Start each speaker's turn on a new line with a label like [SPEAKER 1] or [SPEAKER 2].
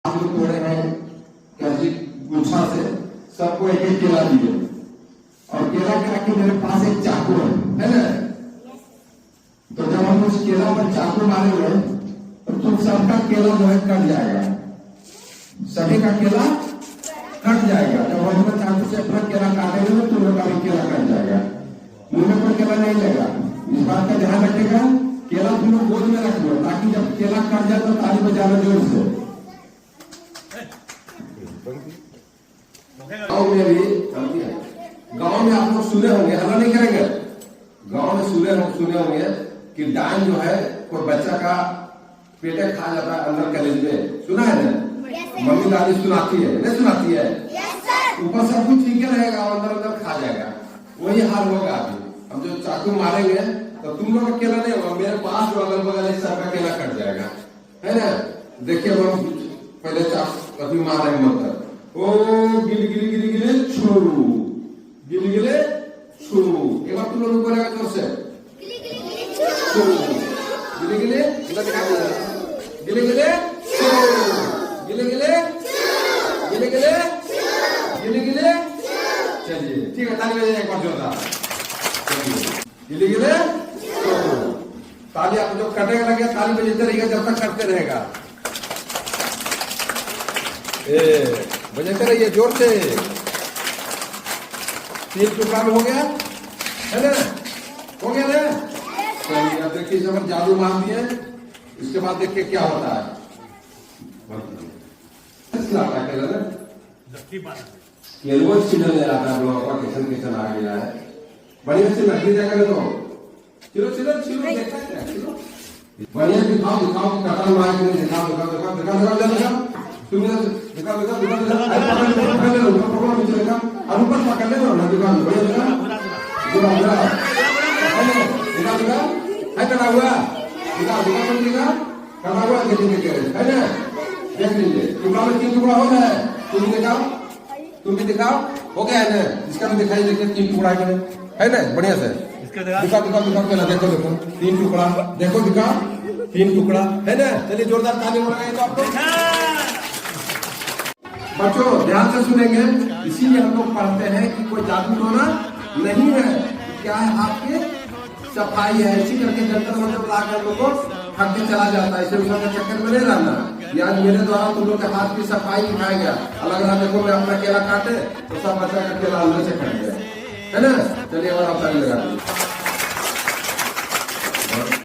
[SPEAKER 1] आलू तोड़े हैं कैसी गुच्छा से, सबको एक एक केला दिए और केला क्या कि मेरे पास एक चाकू है ना। तो जब हम उस केला पर चाकू मारेंगे तो तुम सबका केला जो है कट जाएगा, सभी का केला कट जाएगा। जब हम लोग चाकू से अपना केला काटेंगे तो तुम लोग का भी केला कट जाएगा, मुंह में कोई केला नहीं लेगा। इस बात का ध्यान रखिएगा, केला तुम लोग गोद में रख लो ताकि जब केला कट जाए तो ताली बजाना जोर से। गाँव में भी गाँव में आप लोग सुने होंगे, हल्ला नहीं करेंगे, गाँव में सुने होंगे कि डायन जो है कोई बच्चा का पेटे खा जाता है अंदर कॉलेज में, सुना है ना? मम्मी दादी सुनाती है, नहीं सुनाती है? ऊपर सब कुछ ठीक रहेगा और अंदर अंदर खा जाएगा। वही हाल होगा अभी। हम जो चाकू मारेंगे तो तुम लोग का केला नहीं होगा, मेरे पास जो अगल बगल एक सबका केला कट जाएगा, है ना? देखिए हम पहले चाकू अभी मारे मतलब ओ गिल गिल गिल गिले छू, गिल गिले छू। एक बार तुम लोग बोलेगा जोर से, छू गिले गिले, गिले गिले छू, गिले गिले गिले गिले गिले गिले। चलिए ठीक है, ताली बजाइए एक बार जोरदार। गिले गिले ताली, आप जो कटेगा लगे ताली बजाते रहेगा जब तक करते रहेगा, बजाते रहिए जोर से। 3 टुकड़ा में हो गया है ना, हो गया ना? चलिए अब देखिए जब जादू मार दिए, इसके बाद देखिए क्या होता है। किचन आ गया है, बढ़िया से लकड़ी जगह तो चिलो चिलो चिलो देखा क्या, चिलो बढ़िया दिखाओ दिखाओ, कटल मार के दिखाओ दिखाओ दिखाओ दिखाओ दिखाओ, तुम दिखाओ दिखाओ दिखाओ पकड़ लो नीचे दिखाओ और ऊपर पकड़ ले लो ना, दिखाओ बढ़िया दिखाओ दिखाओ दिखाओ दिखाओ है कटा हुआ, दिखाओ दिखाओ तुम दिखाओ कटा हुआ देखेंगे है ना, देख लीजिए टुकड़ा में 3 टुकड़ा हो गया है। तुम दिखाओ, तुम भी दिखाओ, हो गया है ना? इसका भी दिखाई देखिए 3 टुकड़ा है ना, बढ़िया से दिखाओ दिखाओ दिखाओ पहले देखो देखो 3 टुकड़ा देखो, दिखाओ 3 टुकड़ा है ना। चलिए जोरदार ताली बजाइए तो आपको। बच्चों ध्यान से सुनेंगे, इसीलिए हम लोग पढ़ते हैं कि कोई जादू टोना नहीं है, क्या है आपके सफाई है। इसी करके जंतर मंतर लाकर लोगों को थक के चला जाता है, इसे उसका चक्कर में नहीं रहना। याद मेरे द्वारा तुम लोग के हाथ की सफाई दिखाया गया, अलग अलग देखो मैं अपना केला काटे तो सब बच्चा का केला अंदर से कट गया है ना। चलिए और आप लगा